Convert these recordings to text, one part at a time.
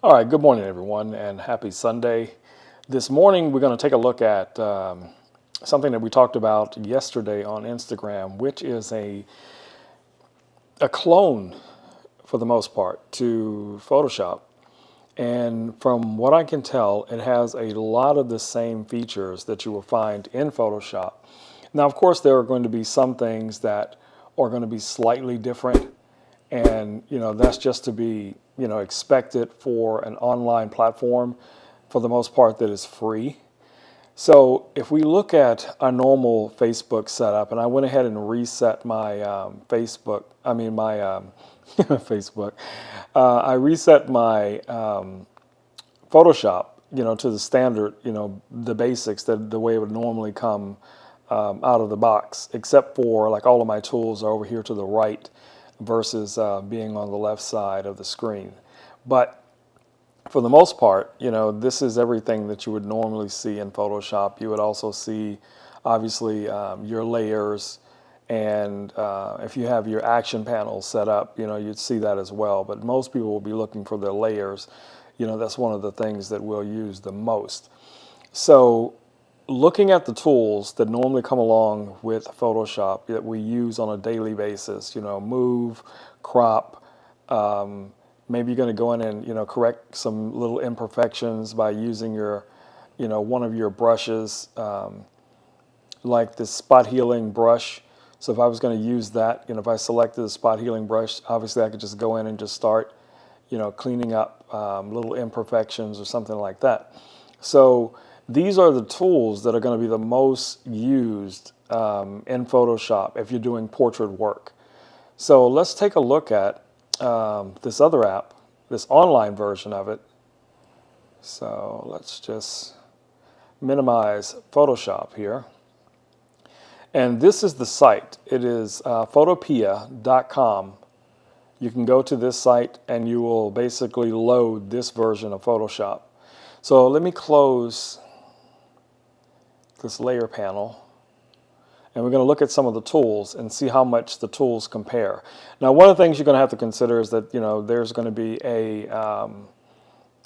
All right, good morning, everyone, and happy Sunday. This morning, we're going to take a look at something that we talked about yesterday on Instagram, which is a clone, for the most part, to Photoshop. And from what I can tell, it has a lot of the same features that you will find in Photoshop. Now, of course, there are going to be some things that are going to be slightly different, and that's just to be expected for an online platform, for the most part, that is free. So if we look at our normal Facebook setup, and I went ahead and reset my Facebook, I reset my Photoshop, to the standard, the basics, that the way it would normally come out of the box, except for like all of my tools are over here to the right versus being on the left side of the screen. But for the most part, this is everything that you would normally see in Photoshop. You would also see, obviously, your layers, and if you have your action panels set up, you'd see that as well. But most people will be looking for their layers. That's one of the things that we'll use the most. So looking at the tools that normally come along with Photoshop that we use on a daily basis, move, crop, maybe you're going to go in and, correct some little imperfections by using your, one of your brushes, like this spot healing brush. So if I was going to use that, if I selected the spot healing brush, obviously I could just go in and just start, cleaning up little imperfections or something like that. So these are the tools that are going to be the most used in Photoshop if you're doing portrait work. So let's take a look at this other app, this online version of it. So let's just minimize Photoshop here. And this is the site. It is photopea.com. You can go to this site and you will basically load this version of Photoshop. So let me close this layer panel, and we're going to look at some of the tools and see how much the tools compare. Now, one of the things you're going to have to consider is that there's going to be a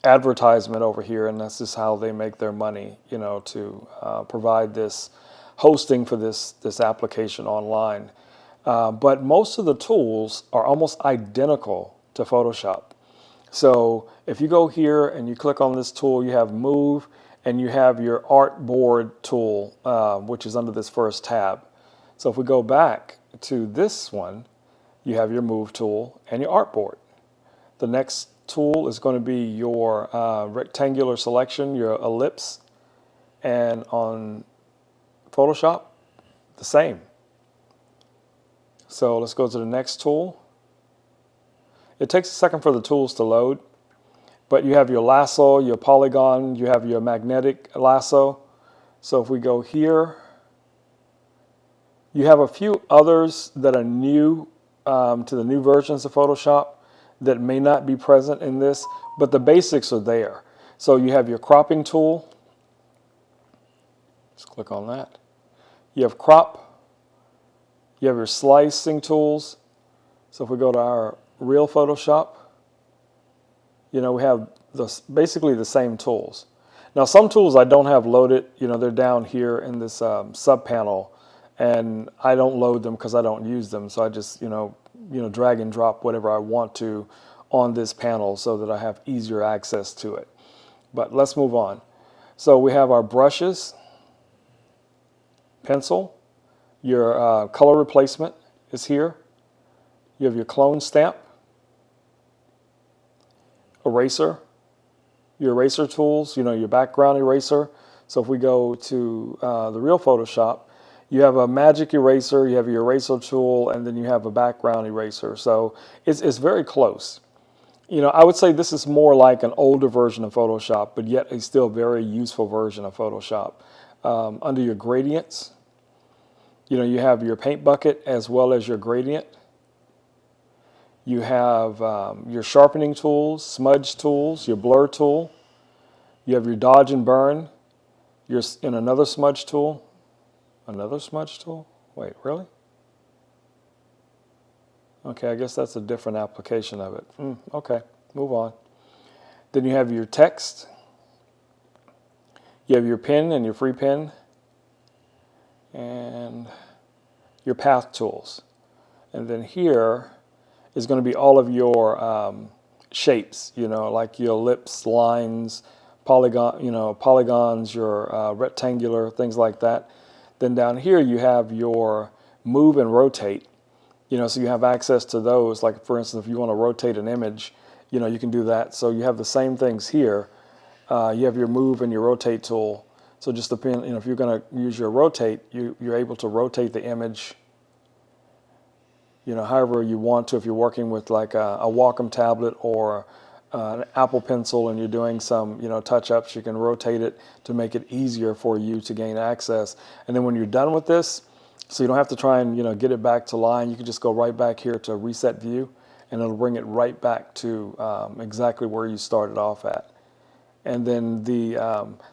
advertisement over here, and that's just how they make their money, to provide this hosting for this application online. But most of the tools are almost identical to Photoshop. So if you go here and you click on this tool, you have Move, and you have your Artboard tool, which is under this first tab. So if we go back to this one, you have your Move tool and your Artboard. The next tool is going to be your rectangular selection, your ellipse, and on Photoshop, the same. So let's go to the next tool. It takes a second for the tools to load, but you have your lasso, your polygon, you have your magnetic lasso. So if we go here, you have a few others that are new to the new versions of Photoshop that may not be present in this, but the basics are there. So you have your cropping tool. Let's click on that. You have crop. You have your slicing tools. So if we go to our real Photoshop, we have basically the same tools. Now, some tools I don't have loaded. They're down here in this sub panel, and I don't load them because I don't use them. So I just drag and drop whatever I want to on this panel so that I have easier access to it. But let's move on. So we have our brushes, pencil. Your color replacement is here. You have your clone stamp, eraser, your eraser tools, your background eraser. So if we go to the real Photoshop, you have a magic eraser, you have your eraser tool, and then you have a background eraser. So it's very close. I would say this is more like an older version of Photoshop, but yet a still very useful version of Photoshop. Under your gradients, you have your paint bucket as well as your gradient. You have your sharpening tools, smudge tools, your blur tool. You have your dodge and burn. You're in another smudge tool. Another smudge tool? Wait, really? Okay, I guess that's a different application of it. Okay, move on. Then you have your text. You have your pen and your free pen, and your path tools. And then here is going to be all of your shapes, like your ellipse, lines, polygons, your rectangular, things like that. Then down here you have your move and rotate, so you have access to those. Like for instance, if you want to rotate an image, you can do that. So you have the same things here. You have your move and your rotate tool. So just depend, if you're going to use your rotate, you're able to rotate the image, however you want to. If you're working with like a Wacom tablet or an Apple Pencil and you're doing some, touch-ups, you can rotate it to make it easier for you to gain access. And then when you're done with this, so you don't have to try and, get it back to line, you can just go right back here to reset view, and it'll bring it right back to exactly where you started off at. And then the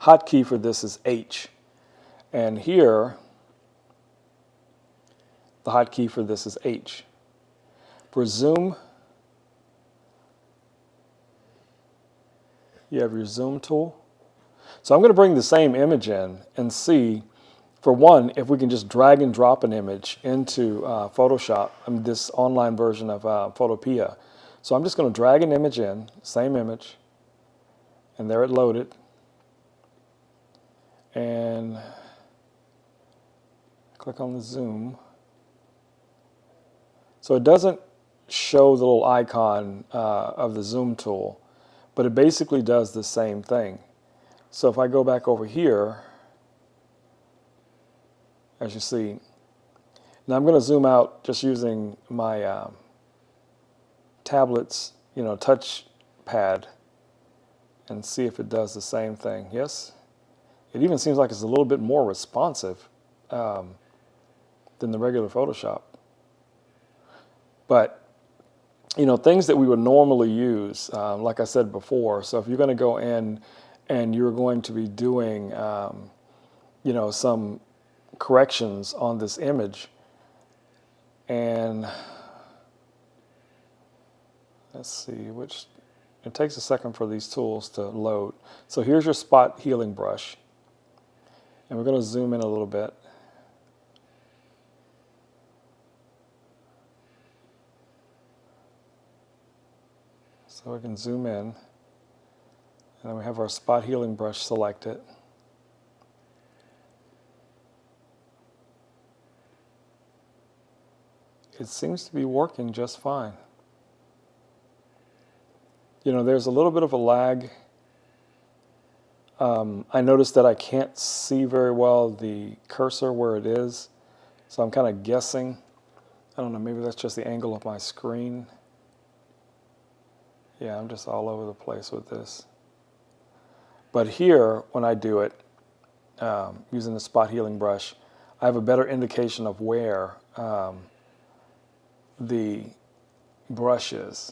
hotkey for this is H. And here, the hotkey for this is H. For zoom, you have your zoom tool. So I'm going to bring the same image in and see, for one, if we can just drag and drop an image into Photoshop, this online version of Photopea. So I'm just going to drag an image in, same image, and there it loaded. And click on the zoom. So it doesn't show the little icon of the zoom tool, but it basically does the same thing. So if I go back over here, as you see, now I'm going to zoom out just using my tablet's touch pad and see if it does the same thing. Yes, it even seems like it's a little bit more responsive than the regular Photoshop. But things that we would normally use, like I said before. So if you're going to go in and you're going to be doing some corrections on this image, and let's see, it takes a second for these tools to load. So here's your spot healing brush, and we're going to zoom in a little bit. So we can zoom in, and then we have our spot healing brush selected. It seems to be working just fine. There's a little bit of a lag. I noticed that I can't see very well the cursor where it is, so I'm kind of guessing. I don't know, maybe that's just the angle of my screen. Yeah, I'm just all over the place with this. But here, when I do it, using the spot healing brush, I have a better indication of where the brush is.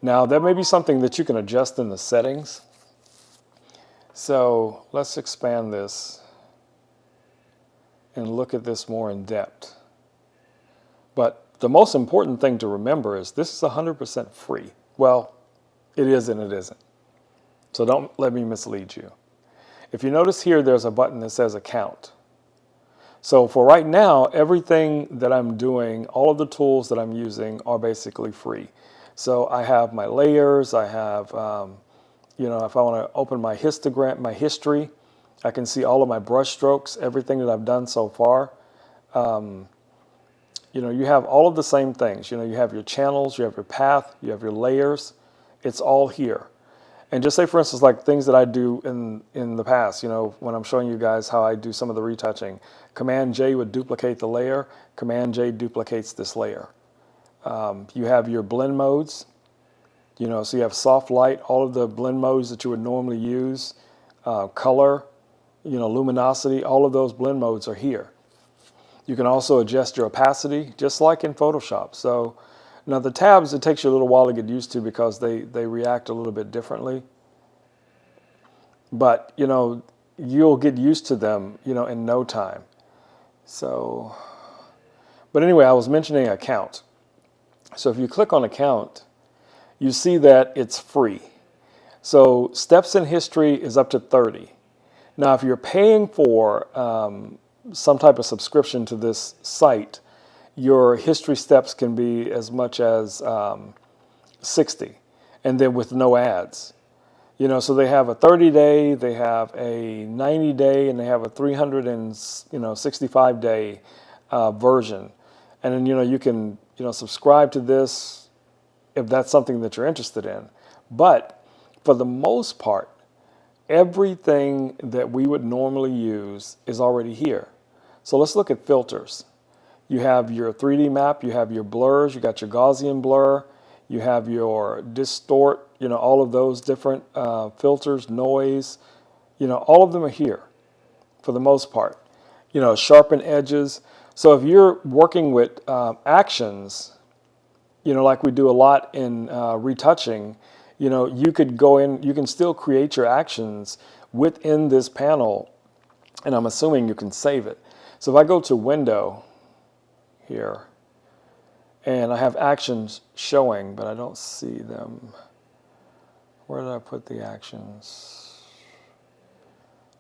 Now, that may be something that you can adjust in the settings. So let's expand this and look at this more in depth. But the most important thing to remember is this is 100% free. Well, it is and it isn't. So don't let me mislead you. If you notice here, there's a button that says Account. So for right now, everything that I'm doing, all of the tools that I'm using are basically free. So I have my layers, I have, if I want to open my histogram, my history, I can see all of my brush strokes, everything that I've done so far. You have all of the same things. You have your channels, you have your path, you have your layers. It's all here. And just say, for instance, like things that I do in the past, when I'm showing you guys how I do some of the retouching. Command J would duplicate the layer. Command J duplicates this layer. You have your blend modes. So you have soft light, all of the blend modes that you would normally use. Color, luminosity, all of those blend modes are here. You can also adjust your opacity, just like in Photoshop. So now the tabs, it takes you a little while to get used to because they react a little bit differently. But, you'll get used to them, in no time. So, but anyway, I was mentioning Account. So if you click on Account, you see that it's free. So steps in history is up to 30. Now, if you're paying for some type of subscription to this site, your history steps can be as much as 60, and then with no ads. So they have a 30-day, they have a 90-day, and they have a 365-day version. And then, you can, subscribe to this if that's something that you're interested in. But for the most part, everything that we would normally use is already here. So let's look at filters. You have your 3D map, you have your blurs, you got your Gaussian blur, you have your distort, all of those different filters, noise, all of them are here for the most part. Sharpen edges. So if you're working with actions, like we do a lot in retouching, you could go in, you can still create your actions within this panel, and I'm assuming you can save it. So if I go to Window here, and I have actions showing, but I don't see them. Where did I put the actions?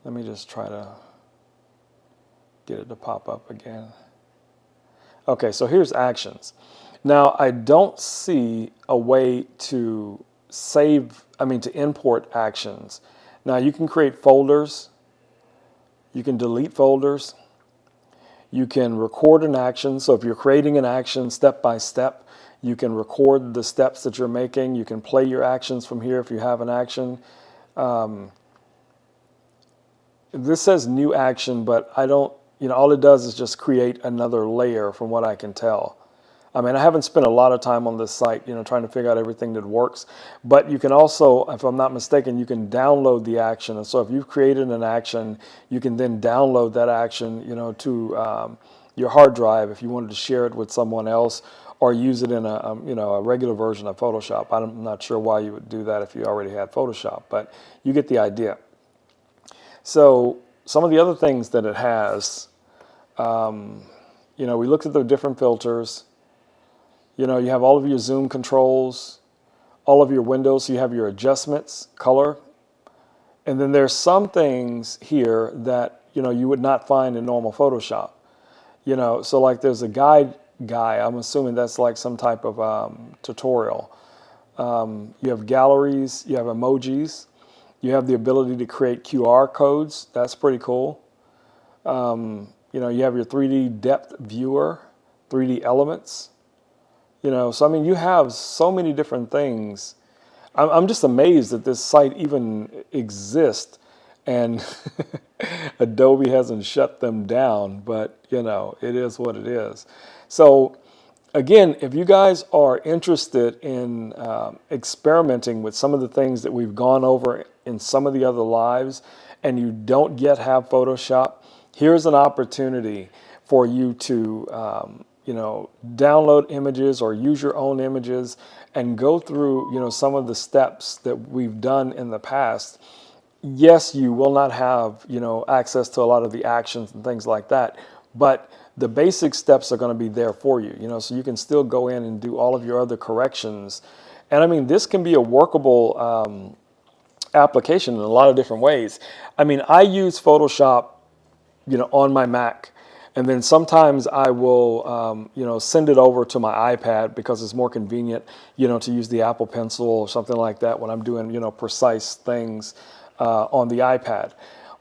Let me just try to get it to pop up again. Okay, so here's actions. Now, I don't see a way to to import actions. Now, you can create folders. You can delete folders. You can record an action. So if you're creating an action step by step, you can record the steps that you're making. You can play your actions from here if you have an action. This says new action, but I don't, all it does is just create another layer from what I can tell. I mean, I haven't spent a lot of time on this site, trying to figure out everything that works. But you can also, if I'm not mistaken, you can download the action. And so if you've created an action, you can then download that action, to your hard drive if you wanted to share it with someone else, or use it in a regular version of Photoshop. I'm not sure why you would do that if you already had Photoshop, but you get the idea. So some of the other things that it has, we looked at the different filters. You have all of your zoom controls, all of your windows. So you have your adjustments, color. And then there's some things here that, you would not find in normal Photoshop. So like there's a guide guy. I'm assuming that's like some type of tutorial. You have galleries, you have emojis. You have the ability to create QR codes. That's pretty cool. You have your 3D depth viewer, 3D elements. So I mean, you have so many different things. I'm just amazed that this site even exists, and Adobe hasn't shut them down, but it is what it is. So again, if you guys are interested in experimenting with some of the things that we've gone over in some of the other lives, and you don't yet have Photoshop, here's an opportunity for you to download images or use your own images and go through, some of the steps that we've done in the past. Yes, you will not have, access to a lot of the actions and things like that, but the basic steps are going to be there for you, so you can still go in and do all of your other corrections. And I mean, this can be a workable application in a lot of different ways. I mean, I use Photoshop, on my Mac. And then sometimes I will, send it over to my iPad because it's more convenient, to use the Apple Pencil or something like that when I'm doing, precise things on the iPad.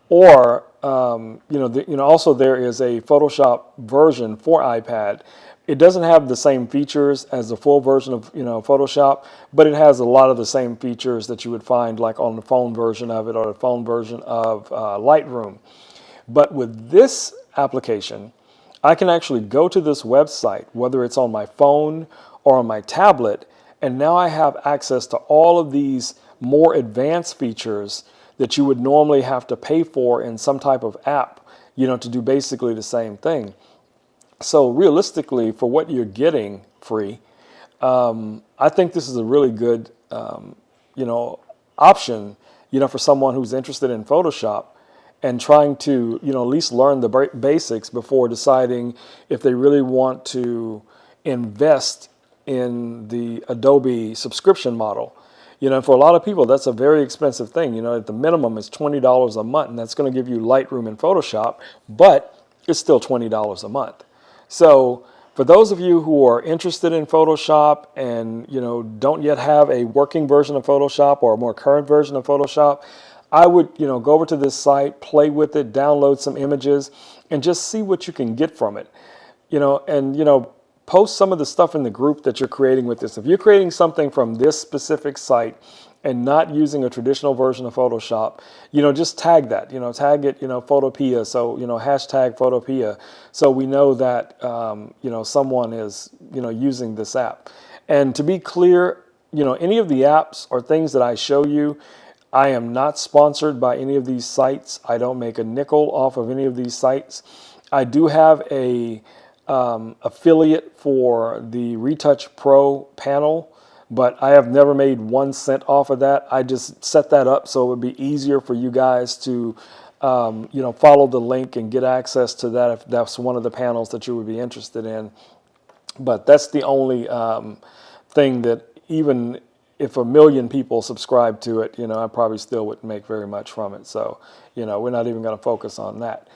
Or, also there is a Photoshop version for iPad. It doesn't have the same features as the full version of, Photoshop, but it has a lot of the same features that you would find like on the phone version of it or the phone version of Lightroom. But with this application, I can actually go to this website, whether it's on my phone or on my tablet, and now I have access to all of these more advanced features that you would normally have to pay for in some type of app, to do basically the same thing. So realistically, for what you're getting free, I think this is a really good, option, for someone who's interested in Photoshop and trying to, at least learn the basics before deciding if they really want to invest in the Adobe subscription model. You know, for a lot of people, that's a very expensive thing. You know, at the minimum is $20 a month, and that's going to give you Lightroom and Photoshop, but it's still $20 a month. So for those of you who are interested in Photoshop and, you know, don't yet have a working version of Photoshop or a more current version of Photoshop, I would, you know, go over to this site, play with it, download some images, and just see what you can get from it. You know, and, you know, post some of the stuff in the group that you're creating with this. If you're creating something from this specific site and not using a traditional version of Photoshop, you know, just tag that, you know, tag it, you know, Photopea. So, you know, hashtag Photopea. So we know that, you know, someone is, you know, using this app. And to be clear, you know, any of the apps or things that I show you, I am not sponsored by any of these sites. I don't make a nickel off of any of these sites. I do have a affiliate for the Retouch Pro panel, but I have never made 1 cent off of that. I just set that up so it would be easier for you guys to, you know, follow the link and get access to that if that's one of the panels that you would be interested in. But that's the only thing that, even if 1 million people subscribe to it, you know, I probably still wouldn't make very much from it. So, you know, we're not even going to focus on that.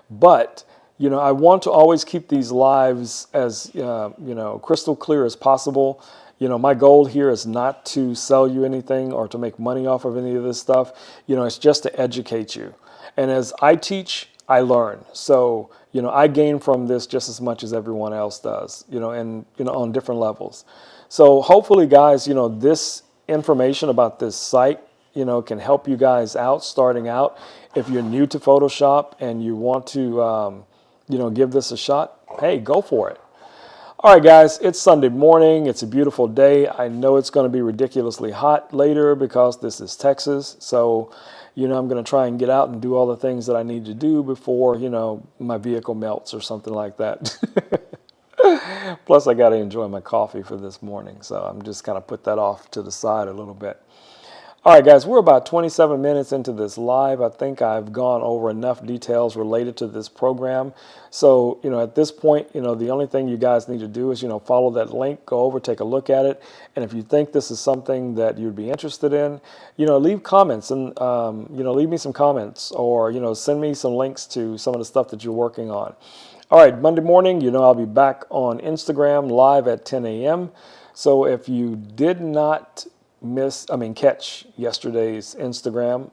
But, you know, I want to always keep these lives as, you know, crystal clear as possible. You know, my goal here is not to sell you anything or to make money off of any of this stuff. You know, it's just to educate you. And as I teach, I learn. So, you know, I gain from this just as much as everyone else does, you know, and, you know, on different levels. So hopefully, guys, you know, this information about this site, you know, can help you guys out starting out. If you're new to Photoshop and you want to, you know, give this a shot, hey, go for it. All right, guys, it's Sunday morning. It's a beautiful day. I know it's going to be ridiculously hot later because this is Texas. So, you know, I'm going to try and get out and do all the things that I need to do before, you know, my vehicle melts or something like that. Plus, I got to enjoy my coffee for this morning. So I'm just kind of put that off to the side a little bit. All right, guys, we're about 27 minutes into this live. I think I've gone over enough details related to this program. So, you know, at this point, you know, the only thing you guys need to do is, you know, follow that link, go over, take a look at it. And if you think this is something that you'd be interested in, you know, leave comments and, you know, leave me some comments or, you know, send me some links to some of the stuff that you're working on. All right, Monday morning, you know, I'll be back on Instagram live at 10 a.m. So if you did not catch yesterday's Instagram,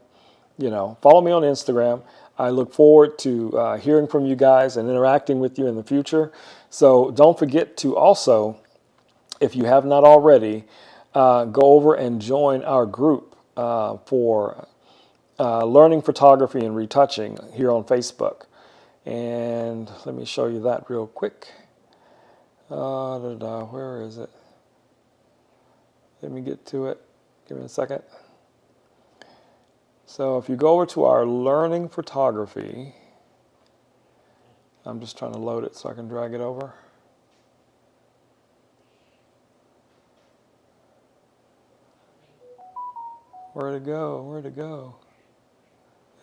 you know, follow me on Instagram. I look forward to hearing from you guys and interacting with you in the future. So don't forget to also, if you have not already, go over and join our group for learning photography and retouching here on Facebook. And let me show you that real quick. Where is it? Let me get to it. Give me a second. So if you go over to our learning photography, I'm just trying to load it so I can drag it over. Where'd it go? Where'd it go?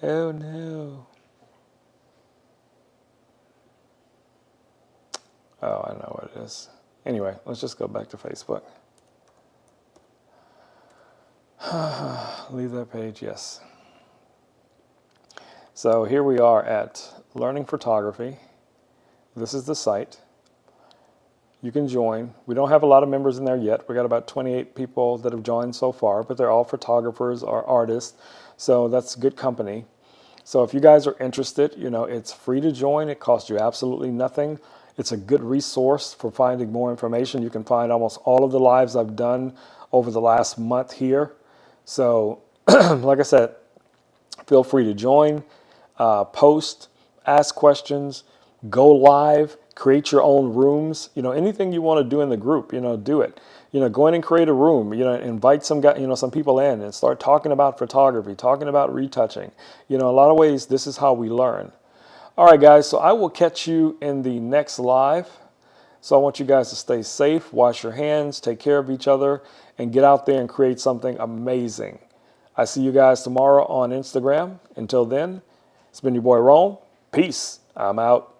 Oh no. Oh, I know what it is. Anyway, let's just go back to Facebook. Leave that page, yes. So here we are at Learning Photography. This is the site. You can join. We don't have a lot of members in there yet. We got about 28 people that have joined so far, but they're all photographers or artists, so that's good company. So if you guys are interested, you know, it's free to join. It costs you absolutely nothing. It's a good resource for finding more information. You can find almost all of the lives I've done over the last month here. So, like I said, feel free to join, post, ask questions, go live, create your own rooms. You know, anything you want to do in the group, you know, do it. You know, go in and create a room. You know, invite some guy, you know, some people in and start talking about photography, talking about retouching. You know, a lot of ways, this is how we learn. All right, guys. So I will catch you in the next live. So I want you guys to stay safe, wash your hands, take care of each other, and get out there and create something amazing. I see you guys tomorrow on Instagram. Until then, it's been your boy Rome. Peace. I'm out.